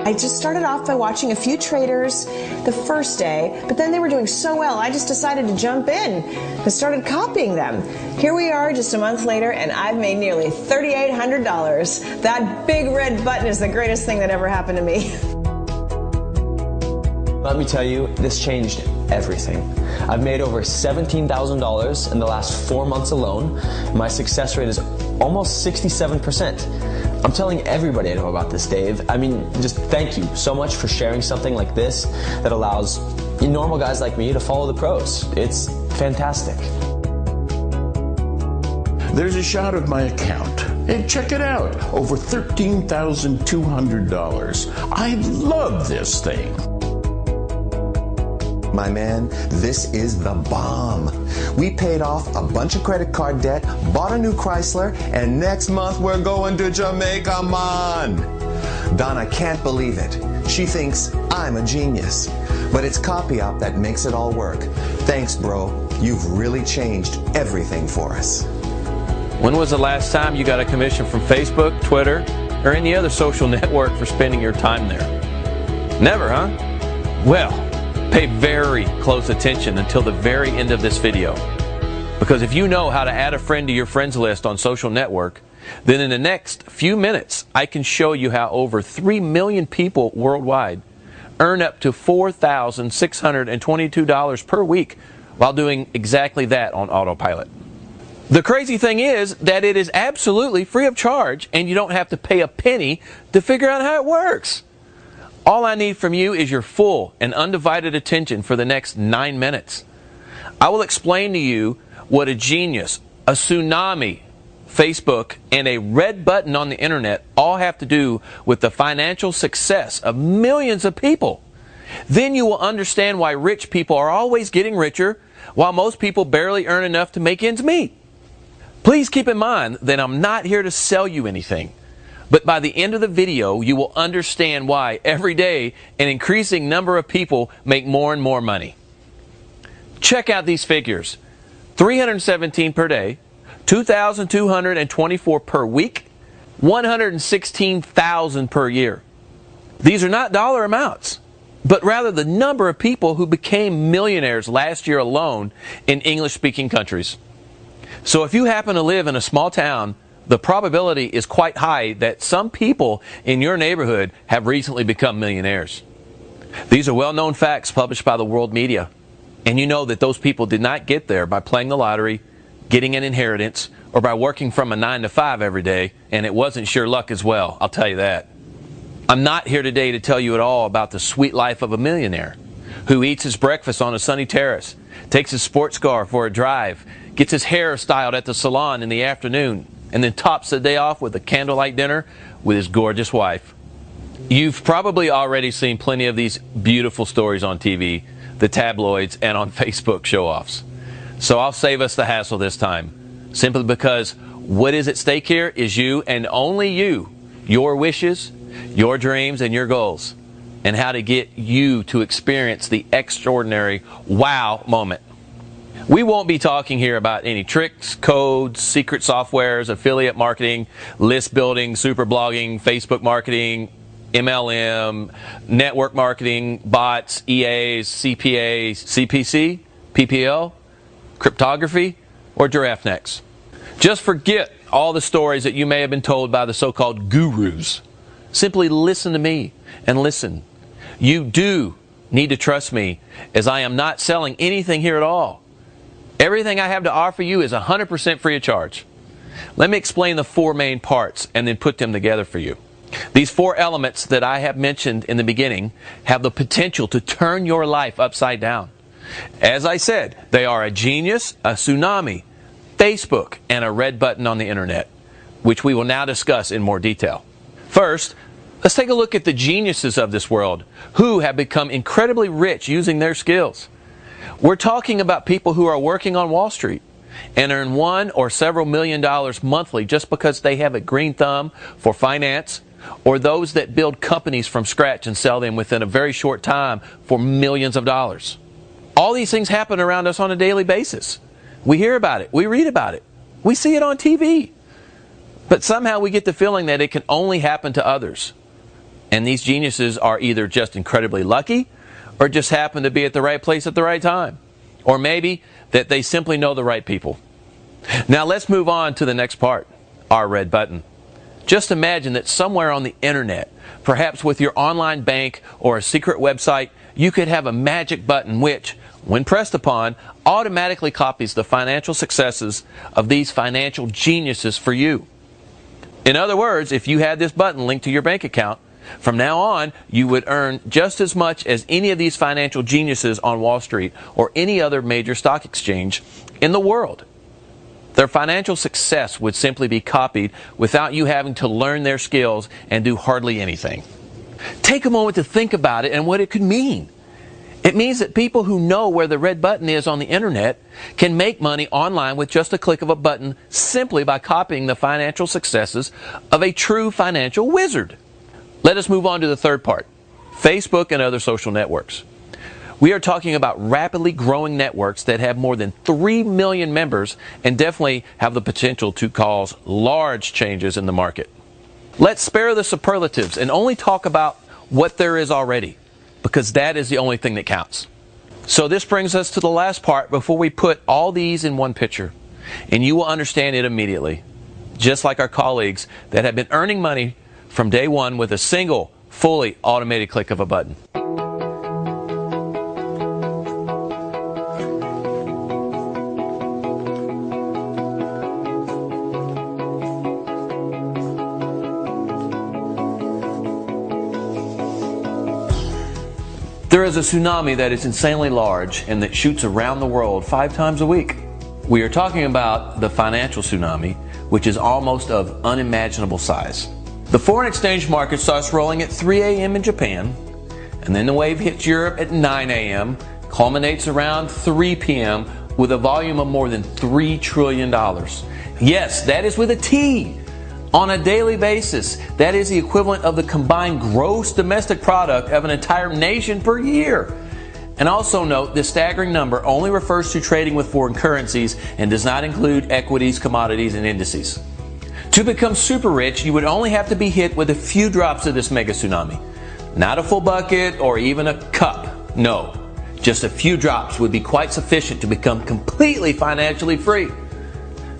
I just started off by watching a few traders the first day, but then they were doing so well, I just decided to jump in and started copying them. Here we are just a month later, and I've made nearly $3,800. That big red button is the greatest thing that ever happened to me. Let me tell you, this changed everything. I've made over $17,000 in the last 4 months alone. My success rate is almost 67%. I'm telling everybody I know about this, Dave. I mean, just thank you so much for sharing something like this that allows normal guys like me to follow the pros. It's fantastic. There's a shot of my account. Hey, check it out. Over $13,200. I love this thing. My man, this is the bomb. We paid off a bunch of credit card debt, bought a new Chrysler, and next month we're going to Jamaica, man. Donna can't believe it. She thinks I'm a genius. But it's CopyOp that makes it all work. Thanks, bro. You've really changed everything for us. When was the last time you got a commission from Facebook, Twitter, or any other social network for spending your time there? Never, huh? Well, pay very close attention until the very end of this video. Because if you know how to add a friend to your friends list on social network, then in the next few minutes, I can show you how over 3 million people worldwide earn up to $4,622 per week while doing exactly that on autopilot. The crazy thing is that it is absolutely free of charge, and you don't have to pay a penny to figure out how it works. All I need from you is your full and undivided attention for the next 9 minutes. I will explain to you what a genius, a tsunami, Facebook, and a red button on the internet all have to do with the financial success of millions of people. Then you will understand why rich people are always getting richer, while most people barely earn enough to make ends meet. Please keep in mind that I'm not here to sell you anything. But by the end of the video, you will understand why every day an increasing number of people make more and more money. Check out these figures. 317 per day, 2,224 per week, 116,000 per year. These are not dollar amounts, but rather the number of people who became millionaires last year alone in English-speaking countries. So if you happen to live in a small town, the probability is quite high that some people in your neighborhood have recently become millionaires. These are well-known facts published by the world media. And you know that those people did not get there by playing the lottery, getting an inheritance, or by working from a 9 to 5 every day, and it wasn't sheer luck as well, I'll tell you that. I'm not here today to tell you at all about the sweet life of a millionaire who eats his breakfast on a sunny terrace, takes his sports car for a drive, gets his hair styled at the salon in the afternoon, and then tops the day off with a candlelight dinner with his gorgeous wife. You've probably already seen plenty of these beautiful stories on TV, the tabloids, and on Facebook show-offs. So I'll save us the hassle this time, simply because what is at stake here is you and only you, your wishes, your dreams, and your goals, and how to get you to experience the extraordinary wow moment. We won't be talking here about any tricks, codes, secret softwares, affiliate marketing, list building, super blogging, Facebook marketing, MLM, network marketing, bots, EAs, CPAs, CPC, PPL, cryptography, or giraffe necks. Just forget all the stories that you may have been told by the so-called gurus. Simply listen to me and listen. You do need to trust me, as I am not selling anything here at all. Everything I have to offer you is 100% free of charge. Let me explain the 4 main parts and then put them together for you. These 4 elements that I have mentioned in the beginning have the potential to turn your life upside down. As I said, they are a genius, a tsunami, Facebook, and a red button on the internet, which we will now discuss in more detail. First, let's take a look at the geniuses of this world who have become incredibly rich using their skills. We're talking about people who are working on Wall Street and earn $1 or several million monthly just because they have a green thumb for finance, or those that build companies from scratch and sell them within a very short time for millions of dollars. All these things happen around us on a daily basis. We hear about it, we read about it, we see it on TV. But somehow we get the feeling that it can only happen to others. And these geniuses are either just incredibly lucky or just happen to be at the right place at the right time. Or maybe that they simply know the right people. Now let's move on to the next part, our red button. Just imagine that somewhere on the internet, perhaps with your online bank or a secret website, you could have a magic button which, when pressed upon, automatically copies the financial successes of these financial geniuses for you. In other words, if you had this button linked to your bank account, from now on, you would earn just as much as any of these financial geniuses on Wall Street or any other major stock exchange in the world. Their financial success would simply be copied without you having to learn their skills and do hardly anything. Take a moment to think about it and what it could mean. It means that people who know where the red button is on the internet can make money online with just a click of a button simply by copying the financial successes of a true financial wizard. Let us move on to the third part, Facebook and other social networks. We are talking about rapidly growing networks that have more than 3 million members and definitely have the potential to cause large changes in the market. Let's spare the superlatives and only talk about what there is already, because that is the only thing that counts. So this brings us to the last part before we put all these in one picture, and you will understand it immediately, just like our colleagues that have been earning money from day one with a single, fully automated click of a button. There is a tsunami that is insanely large and that shoots around the world 5 times a week. We are talking about the financial tsunami, which is almost of unimaginable size. The foreign exchange market starts rolling at 3 a.m. in Japan, and then the wave hits Europe at 9 a.m., culminates around 3 p.m. with a volume of more than $3 trillion. Yes, that is with a T. On a daily basis, that is the equivalent of the combined gross domestic product of an entire nation per year. And also note, this staggering number only refers to trading with foreign currencies and does not include equities, commodities, and indices. To become super rich, you would only have to be hit with a few drops of this mega tsunami. Not a full bucket or even a cup. No, just a few drops would be quite sufficient to become completely financially free.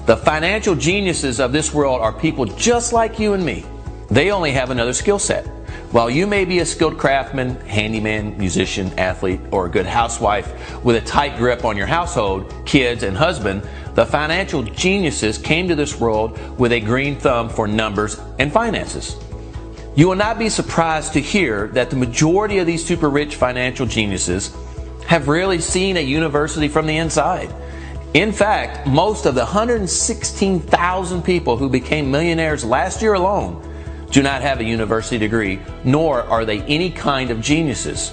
The financial geniuses of this world are people just like you and me. They only have another skill set. While you may be a skilled craftsman, handyman, musician, athlete, or a good housewife with a tight grip on your household, kids, and husband, the financial geniuses came to this world with a green thumb for numbers and finances. You will not be surprised to hear that the majority of these super rich financial geniuses have rarely seen a university from the inside. In fact, most of the 116,000 people who became millionaires last year alone do not have a university degree, nor are they any kind of geniuses.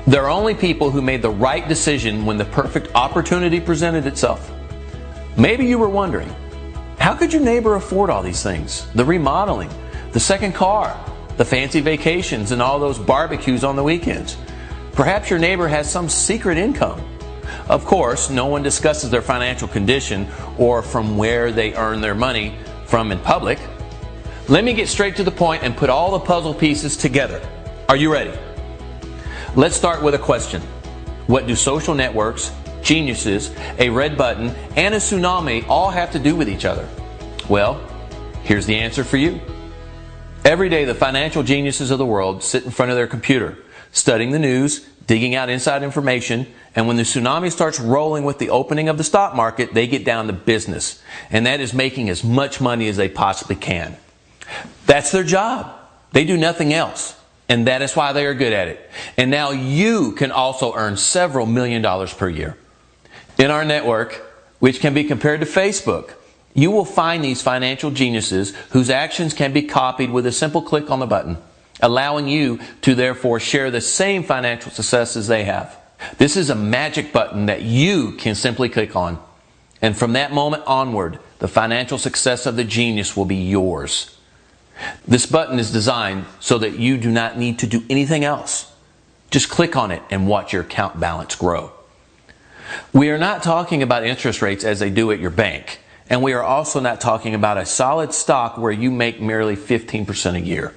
They're only people who made the right decision when the perfect opportunity presented itself. Maybe you were wondering, how could your neighbor afford all these things? The remodeling, the second car, the fancy vacations, and all those barbecues on the weekends. Perhaps your neighbor has some secret income. Of course, no one discusses their financial condition or from where they earn their money from in public. Let me get straight to the point and put all the puzzle pieces together. Are you ready? Let's start with a question. What do social networks, geniuses, a red button, and a tsunami all have to do with each other? Well, here's the answer for you. Every day, the financial geniuses of the world sit in front of their computer, studying the news, digging out inside information, and when the tsunami starts rolling with the opening of the stock market, they get down to business. And that is making as much money as they possibly can. That's their job. They do nothing else. And that is why they are good at it. And now you can also earn several $1 million per year. In our network, which can be compared to Facebook, you will find these financial geniuses whose actions can be copied with a simple click on the button, allowing you to therefore share the same financial successes they have. This is a magic button that you can simply click on. And from that moment onward, the financial success of the genius will be yours. This button is designed so that you do not need to do anything else. Just click on it and watch your account balance grow. We are not talking about interest rates as they do at your bank. And we are also not talking about a solid stock where you make merely 15% a year.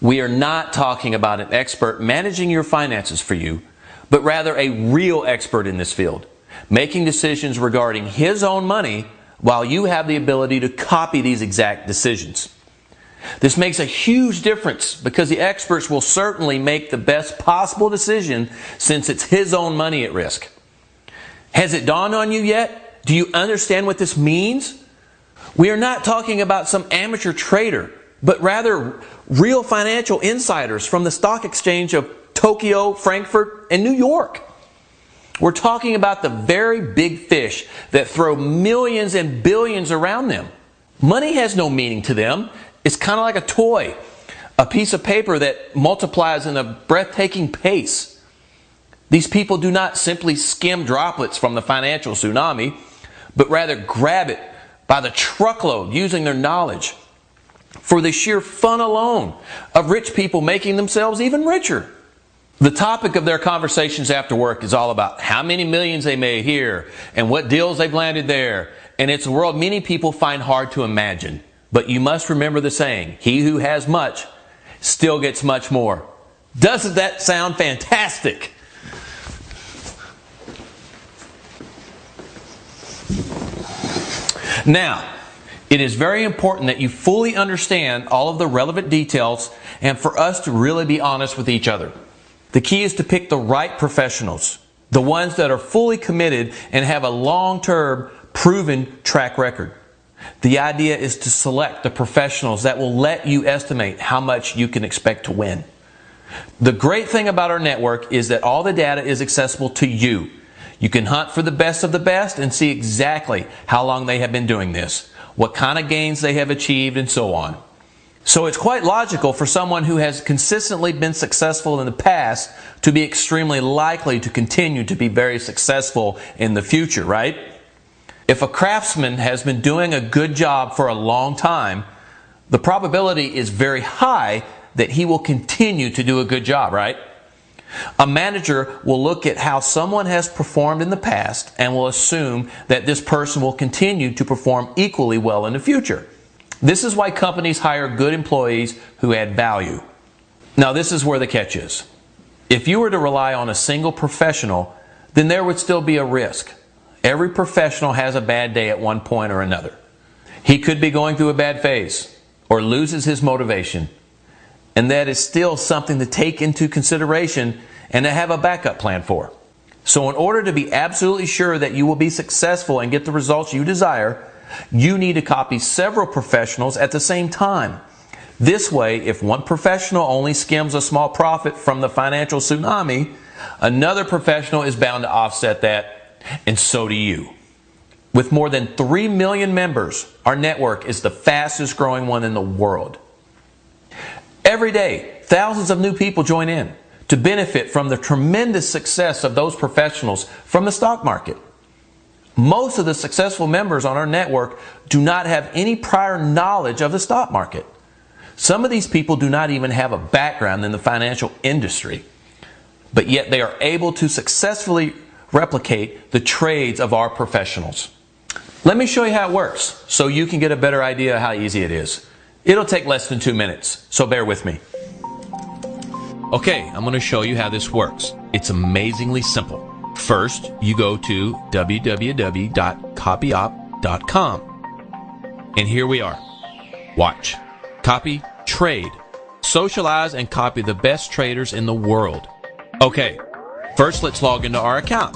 We are not talking about an expert managing your finances for you, but rather a real expert in this field, making decisions regarding his own money while you have the ability to copy these exact decisions. This makes a huge difference because the experts will certainly make the best possible decision since it's his own money at risk. Has it dawned on you yet? Do you understand what this means? We are not talking about some amateur trader, but rather real financial insiders from the stock exchange of Tokyo, Frankfurt, and New York. We're talking about the very big fish that throw millions and billions around them. Money has no meaning to them. It's kind of like a toy, a piece of paper that multiplies in a breathtaking pace. These people do not simply skim droplets from the financial tsunami, but rather grab it by the truckload using their knowledge for the sheer fun alone of rich people making themselves even richer. The topic of their conversations after work is all about how many millions they made here and what deals they've landed there. And it's a world many people find hard to imagine. But you must remember the saying, he who has much still gets much more. Doesn't that sound fantastic? Now, it is very important that you fully understand all of the relevant details and for us to really be honest with each other. The key is to pick the right professionals, the ones that are fully committed and have a long-term, proven track record. The idea is to select the professionals that will let you estimate how much you can expect to win. The great thing about our network is that all the data is accessible to you. You can hunt for the best of the best and see exactly how long they have been doing this, what kind of gains they have achieved, and so on. So it's quite logical for someone who has consistently been successful in the past to be extremely likely to continue to be very successful in the future, right? If a craftsman has been doing a good job for a long time, the probability is very high that he will continue to do a good job, right? A manager will look at how someone has performed in the past and will assume that this person will continue to perform equally well in the future. This is why companies hire good employees who add value. Now, this is where the catch is. If you were to rely on a single professional, then there would still be a risk. Every professional has a bad day at one point or another. He could be going through a bad phase or loses his motivation. And that is still something to take into consideration and to have a backup plan for. So in order to be absolutely sure that you will be successful and get the results you desire, you need to copy several professionals at the same time. This way, if one professional only skims a small profit from the financial tsunami, another professional is bound to offset that, and so do you. With more than 3 million members, our network is the fastest growing one in the world. Every day, thousands of new people join in to benefit from the tremendous success of those professionals from the stock market. Most of the successful members on our network do not have any prior knowledge of the stock market. Some of these people do not even have a background in the financial industry, but yet they are able to successfully replicate the trades of our professionals. Let me show you how it works so you can get a better idea of how easy it is. It'll take less than 2 minutes, so bear with me. Okay, I'm going to show you how this works. It's amazingly simple. First, you go to www.copyop.com. And here we are. Watch. Copy, trade. Socialize and copy the best traders in the world. Okay, first let's log into our account.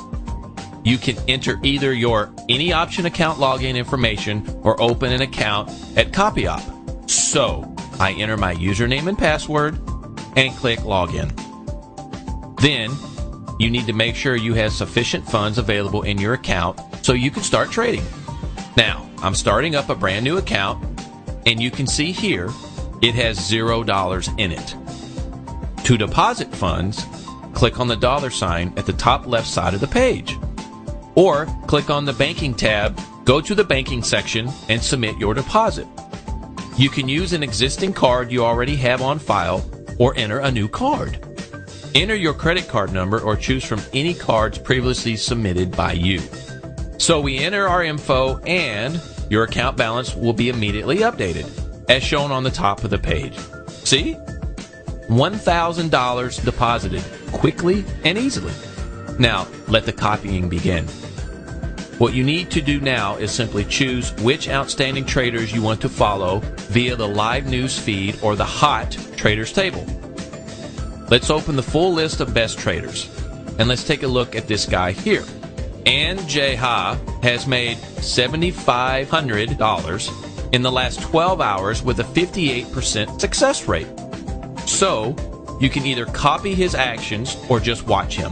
You can enter either your any option account login information or open an account at CopyOp. So, I enter my username and password and click login. Then, you need to make sure you have sufficient funds available in your account so you can start trading. Now, I'm starting up a brand new account and you can see here it has $0 in it. To deposit funds, click on the $ at the top left side of the page. Or click on the banking tab, go to the banking section and submit your deposit. You can use an existing card you already have on file or enter a new card. Enter your credit card number or choose from any cards previously submitted by you. So we enter our info and your account balance will be immediately updated, as shown on the top of the page. See? $1,000 deposited quickly and easily. Now, let the copying begin. What you need to do now is simply choose which outstanding traders you want to follow via the live news feed or the hot traders table. Let's open the full list of best traders. And let's take a look at this guy here. Ann J. Ha has made $7,500 in the last 12 hours with a 58% success rate. So, you can either copy his actions or just watch him.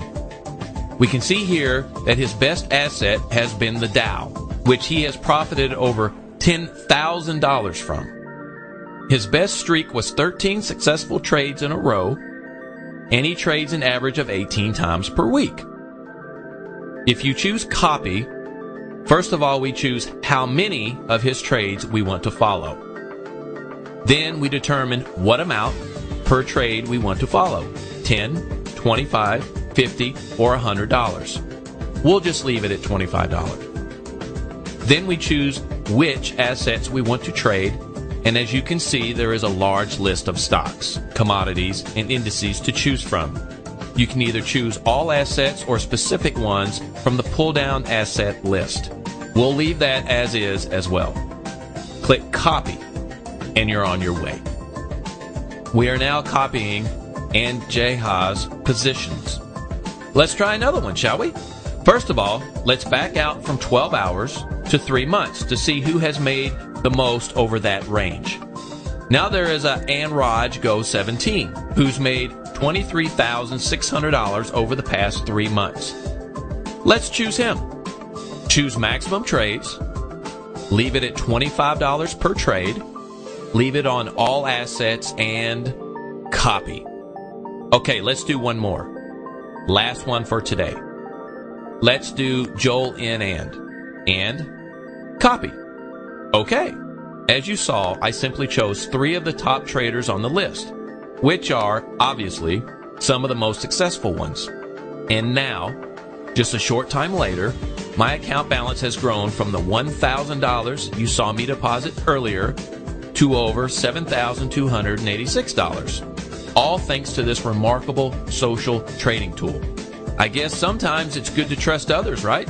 We can see here that his best asset has been the Dow, which he has profited over $10,000 from. His best streak was 13 successful trades in a row, and he trades an average of 18 times per week. If you choose copy, first of all, we choose how many of his trades we want to follow. Then we determine what amount per trade we want to follow, 10, 25, 50, or $100. We'll just leave it at $25. Then we choose which assets we want to trade, and as you can see, there is a large list of stocks, commodities, and indices to choose from. You can either choose all assets or specific ones from the pull-down asset list. We'll leave that as is as well. Click Copy, and you're on your way. We are now copying Ann J. Ha's positions. Let's try another one, shall we? First of all, let's back out from 12 hours to 3 months to see who has made the most over that range. Now there is a Ann Raj Go 17, who's made $23,600 over the past 3 months. Let's choose him. Choose maximum trades. Leave it at $25 per trade. Leave it on all assets and copy. Okay, let's do one more. Last one for today. Let's do Joel N. and copy. Okay. As you saw, I simply chose 3 of the top traders on the list, which are, obviously, some of the most successful ones. And now, just a short time later, my account balance has grown from the $1,000 you saw me deposit earlier to over $7,286. All thanks to this remarkable social trading tool. I guess sometimes it's good to trust others, right?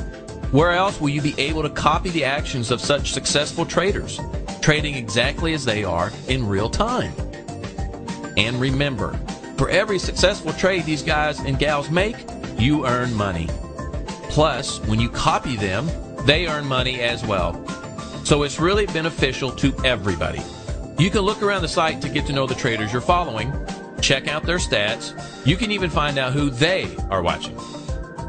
Where else will you be able to copy the actions of such successful traders, trading exactly as they are in real time? And remember, for every successful trade these guys and gals make, you earn money. Plus, when you copy them, they earn money as well. So it's really beneficial to everybody. You can look around the site to get to know the traders you're following, check out their stats. You can even find out who they are watching.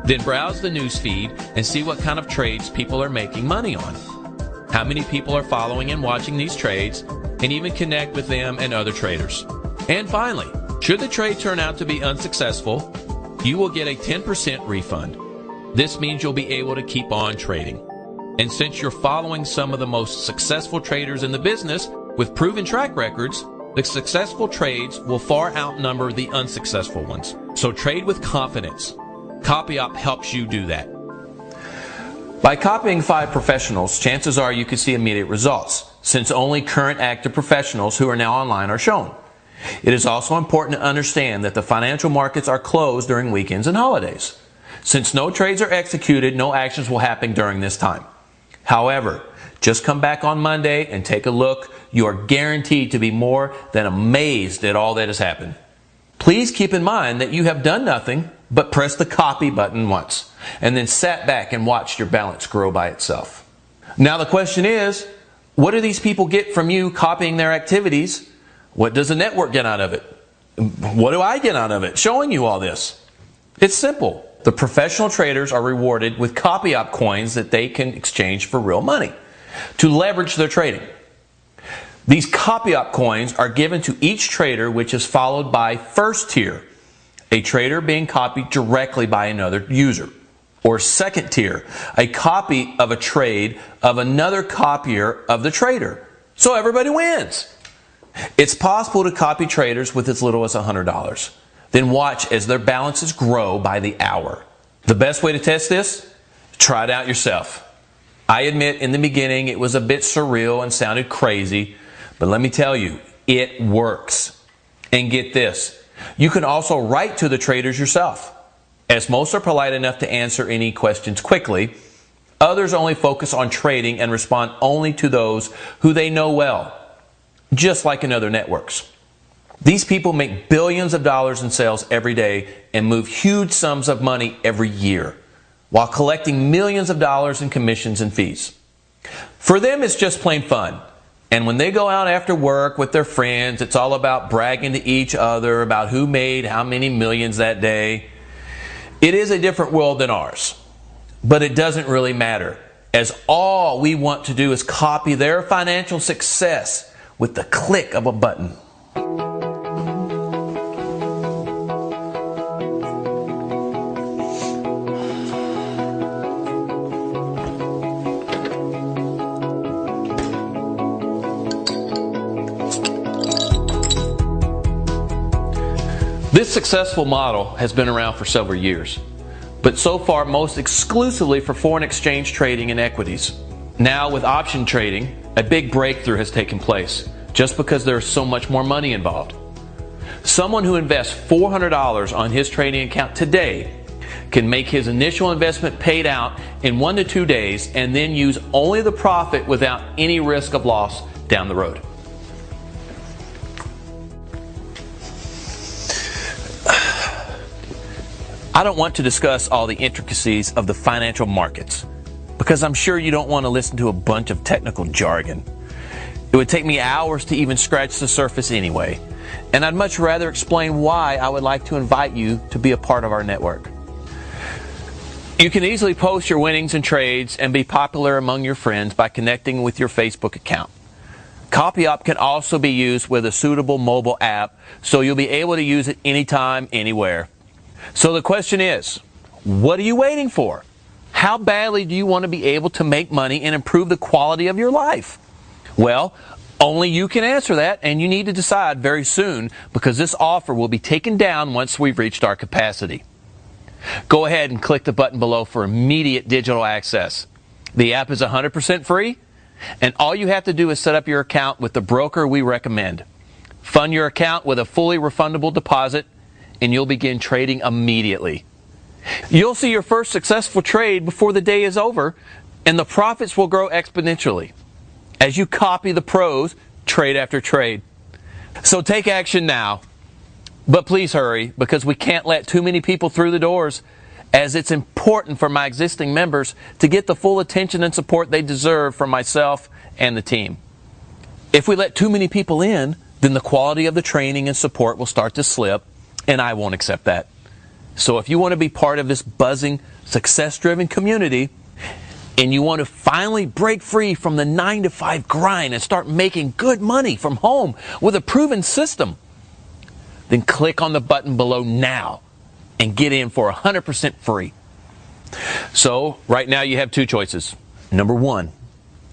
Then browse the news feed and see what kind of trades people are making money on, how many people are following and watching these trades, and even connect with them and other traders. And finally, should the trade turn out to be unsuccessful, you will get a 10% refund. This means you'll be able to keep on trading. And since you're following some of the most successful traders in the business with proven track records, the successful trades will far outnumber the unsuccessful ones. So trade with confidence. CopyOp helps you do that. By copying 5 professionals, chances are you could see immediate results, since only current active professionals who are now online are shown. It is also important to understand that the financial markets are closed during weekends and holidays. Since no trades are executed, no actions will happen during this time. However, just come back on Monday and take a look. You are guaranteed to be more than amazed at all that has happened. Please keep in mind that you have done nothing but press the copy button once and then sat back and watched your balance grow by itself. Now the question is, what do these people get from you copying their activities? What does the network get out of it? What do I get out of it showing you all this? It's simple. The professional traders are rewarded with CopyOp coins that they can exchange for real money to leverage their trading. These CopyOp coins are given to each trader, which is followed by first tier, a trader being copied directly by another user. Or second tier, a copy of a trade of another copier of the trader. So everybody wins. It's possible to copy traders with as little as $100. Then watch as their balances grow by the hour. The best way to test this? Try it out yourself. I admit in the beginning it was a bit surreal and sounded crazy, but let me tell you, it works. And get this, You can also write to the traders yourself, as most are polite enough to answer any questions quickly. Others only focus on trading and respond only to those who they know well, just like in other networks. These people make billions of dollars in sales every day and move huge sums of money every year, while collecting millions of dollars in commissions and fees. For them, it's just plain fun. And when they go out after work with their friends, it's all about bragging to each other about who made how many millions that day. It is a different world than ours. But it doesn't really matter, as all we want to do is copy their financial success with the click of a button. This successful model has been around for several years, but so far most exclusively for foreign exchange trading and equities. Now with option trading, a big breakthrough has taken place, just because there is so much more money involved. Someone who invests $400 on his trading account today can make his initial investment paid out in 1 to 2 days and then use only the profit without any risk of loss down the road. I don't want to discuss all the intricacies of the financial markets, because I'm sure you don't want to listen to a bunch of technical jargon. It would take me hours to even scratch the surface anyway, and I'd much rather explain why I would like to invite you to be a part of our network. You can easily post your winnings and trades and be popular among your friends by connecting with your Facebook account. CopyOp can also be used with a suitable mobile app, so you'll be able to use it anytime, anywhere. So the question is, what are you waiting for? How badly do you want to be able to make money and improve the quality of your life? Well, only you can answer that, and you need to decide very soon, because this offer will be taken down once we've reached our capacity. Go ahead and click the button below for immediate digital access. The app is 100% free, and all you have to do is set up your account with the broker we recommend. Fund your account with a fully refundable deposit, and you'll begin trading immediately. You'll see your first successful trade before the day is over, and the profits will grow exponentially as you copy the pros trade after trade. So take action now. But please hurry, because we can't let too many people through the doors, as it's important for my existing members to get the full attention and support they deserve from myself and the team. If we let too many people in, then the quality of the training and support will start to slip, and I won't accept that. So if you want to be part of this buzzing, success-driven community, and you want to finally break free from the 9-to-5 grind and start making good money from home with a proven system, then click on the button below now and get in for 100% free. So right now you have two choices. Number one,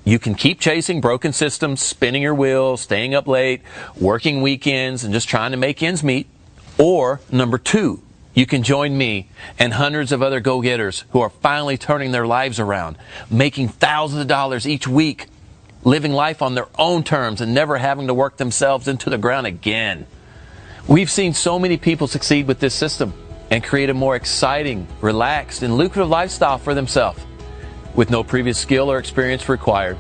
you can keep chasing broken systems, spinning your wheels, staying up late, working weekends, and just trying to make ends meet. Or number two, you can join me and hundreds of other go-getters who are finally turning their lives around, making thousands of dollars each week, living life on their own terms and never having to work themselves into the ground again. We've seen so many people succeed with this system and create a more exciting, relaxed, and lucrative lifestyle for themselves with no previous skill or experience required.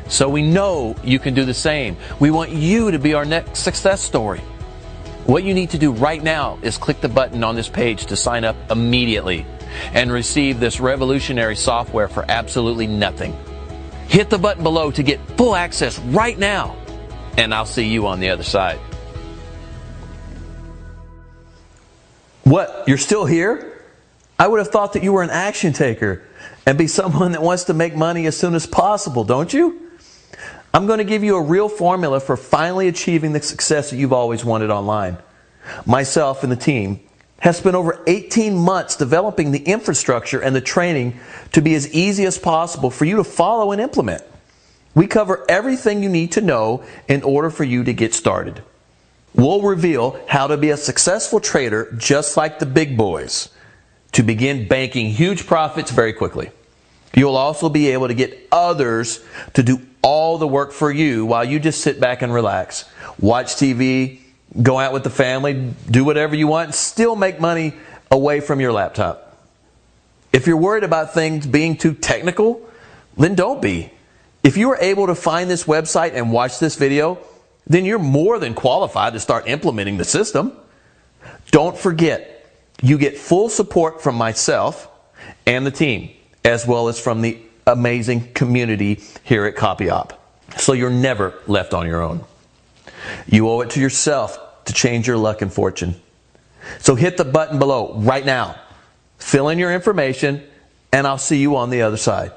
So we know you can do the same. We want you to be our next success story. What you need to do right now is click the button on this page to sign up immediately and receive this revolutionary software for absolutely nothing. Hit the button below to get full access right now, and I'll see you on the other side. What? You're still here? I would have thought that you were an action taker and be someone that wants to make money as soon as possible, don't you? I'm going to give you a real formula for finally achieving the success that you've always wanted online. Myself and the team have spent over 18 months developing the infrastructure and the training to be as easy as possible for you to follow and implement. We cover everything you need to know in order for you to get started. We'll reveal how to be a successful trader just like the big boys, to begin banking huge profits very quickly. You'll also be able to get others to do all the work for you while you just sit back and relax, watch TV, go out with the family, do whatever you want, and still make money away from your laptop. If you're worried about things being too technical, then don't be. If you are able to find this website and watch this video, then you're more than qualified to start implementing the system. Don't forget, you get full support from myself and the team, as well as from the amazing community here at CopyOp. So you're never left on your own. You owe it to yourself to change your luck and fortune. So hit the button below right now. Fill in your information, and I'll see you on the other side.